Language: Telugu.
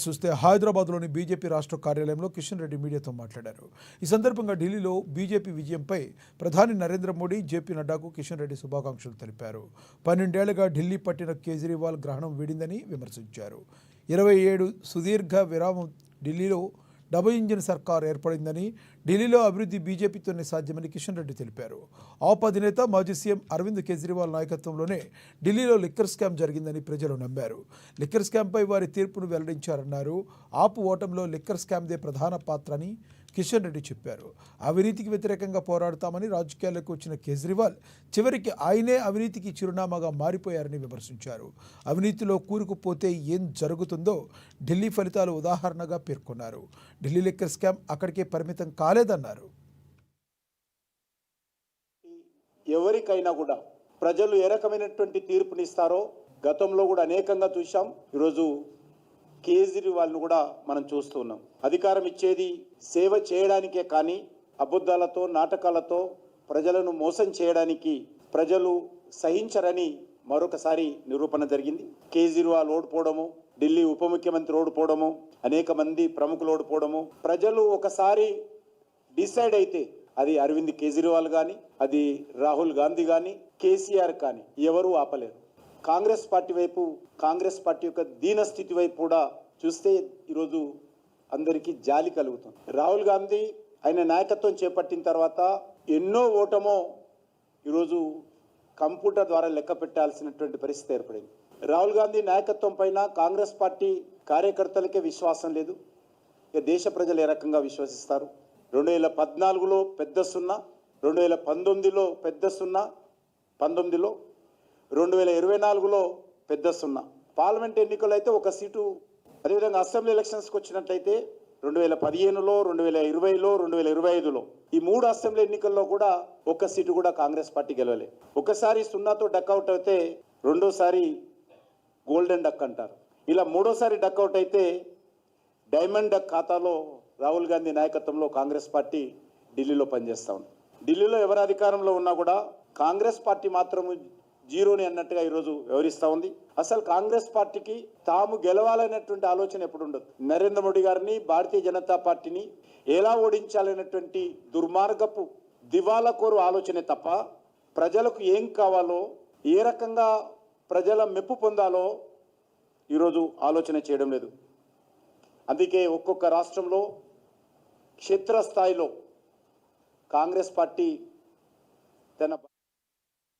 చూస్తే హైదరాబాద్లోని బీజేపీ రాష్ట్ర కార్యాలయంలో కిషన్ రెడ్డి మీడియాతో మాట్లాడారు. ఈ సందర్భంగా ఢిల్లీలో బీజేపీ విజయంపై ప్రధాని నరేంద్ర మోడీ, జేపీ నడ్డాకు కిషన్ రెడ్డి శుభాకాంక్షలు తెలిపారు. 12 ఏళ్లుగా ఢిల్లీ పట్టిన కేజ్రీవాల్ గ్రహణం వీడిందని విమర్శించారు. 27 సుదీర్ఘ విరామం ఢిల్లీలో డబుల్ ఇంజిన్ సర్కార్ ఏర్పడిందని, ఢిల్లీలో అభివృద్ధి బీజేపీతోనే సాధ్యమని కిషన్ రెడ్డి తెలిపారు. ఆప్ అధినేత మాజీ సీఎం అరవింద్ కేజ్రీవాల్ నాయకత్వంలోనే ఢిల్లీలో లిక్కర్ స్కామ్ జరిగిందని ప్రజలు నమ్మారు. లిక్కర్ స్కామ్పై వారి తీర్పును వెల్లడించారన్నారు. ఆప్ ఓటంలో లిక్కర్ స్కామ్దే ప్రధాన పాత్రని కిషన్ రెడ్డి చెప్పారు. అవినీతికి వ్యతిరేకంగా పోరాడతామని రాజకీయాల్లోకి వచ్చిన కేజ్రీవాల్ చివరికి ఆయనే అవినీతికి చిరునామాగా మారిపోయారని విమర్శించారు. అవినీతిలో కూరుకుపోతే ఏం జరుగుతుందో ఢిల్లీ ఫలితాలు ఉదాహరణగా పేర్కొన్నారు. ఢిల్లీ లిక్కర్ స్కామ్ అక్కడికే పరిమితం కాలేదన్నారు. ఎవరికైనా కూడా ప్రజలు ఏ రకమైనటువంటి తీర్పునిస్తారో గతంలో కూడా అనేకంగా చూశాం. ఈరోజు కేజ్రీవాల్ను కూడా మనం చూస్తూ ఉన్నాం. అధికారం ఇచ్చేది సేవ చేయడానికే కానీ అబద్ధాలతో, నాటకాలతో ప్రజలను మోసం చేయడానికి ప్రజలు సహించరని మరొకసారి నిరూపణ జరిగింది. కేజ్రీవాల్ ఓడిపోవడము, ఢిల్లీ ఉప ముఖ్యమంత్రి ఓడిపోవడము, అనేక మంది ప్రముఖులు ఓడిపోవడము, ప్రజలు ఒకసారి డిసైడ్ అయితే అది అరవింద్ కేజ్రీవాల్ కానీ, అది రాహుల్ గాంధీ కానీ, కేసీఆర్ కానీ ఎవరూ ఆపలేరు. కాంగ్రెస్ పార్టీ వైపు, కాంగ్రెస్ పార్టీ యొక్క దీనస్థితి వైపు కూడా చూస్తే ఈరోజు అందరికీ జాలి కలుగుతుంది. రాహుల్ గాంధీ ఆయన నాయకత్వం చేపట్టిన తర్వాత ఎన్నో ఓటమో ఈరోజు కంప్యూటర్ ద్వారా లెక్క పెట్టాల్సినటువంటి పరిస్థితి ఏర్పడింది. రాహుల్ గాంధీ నాయకత్వం పైన కాంగ్రెస్ పార్టీ కార్యకర్తలకే విశ్వాసం లేదు. ఇక దేశ ప్రజలు ఏ రకంగా విశ్వసిస్తారు? 2014లో పెద్ద సున్నా, 2019లో పెద్ద సున్నా, 19లో 2024లో పెద్ద సున్నా. పార్లమెంట్ ఎన్నికలు అయితే ఒక సీటు, అదేవిధంగా అసెంబ్లీ ఎలక్షన్స్కి వచ్చినట్లయితే 2015లో, 2020లో, 2025లో ఈ 3 అసెంబ్లీ ఎన్నికల్లో కూడా ఒక్క సీటు కూడా కాంగ్రెస్ పార్టీ గెలవలే. ఒకసారి సున్నాతో డక్అవుట్ అయితే రెండోసారి గోల్డెన్ డక్ అంటారు. ఇలా మూడోసారి డక్అవుట్ అయితే డైమండ్ డక్ ఖాతాలో రాహుల్ గాంధీ నాయకత్వంలో కాంగ్రెస్ పార్టీ ఢిల్లీలో పనిచేస్తూ ఉంది. ఢిల్లీలో ఎవరు అధికారంలో ఉన్నా కూడా కాంగ్రెస్ పార్టీ మాత్రము జీరోని అన్నట్టుగా ఈరోజు వ్యవహరిస్తూ ఉంది. అసలు కాంగ్రెస్ పార్టీకి తాము గెలవాలనేటువంటి ఆలోచన ఎప్పుడు ఉండదు. నరేంద్ర మోడీ గారిని, భారతీయ జనతా పార్టీని ఎలా ఓడించాలనేటువంటి దుర్మార్గపు దివాలాకోరు ఆలోచనే తప్ప ప్రజలకు ఏం కావాలో, ఏ రకంగా ప్రజల మెప్పు పొందాలో ఈరోజు ఆలోచన చేయడం లేదు. అందుకే ఒక్కొక్క రాష్ట్రంలో క్షేత్రస్థాయిలో కాంగ్రెస్ పార్టీ తన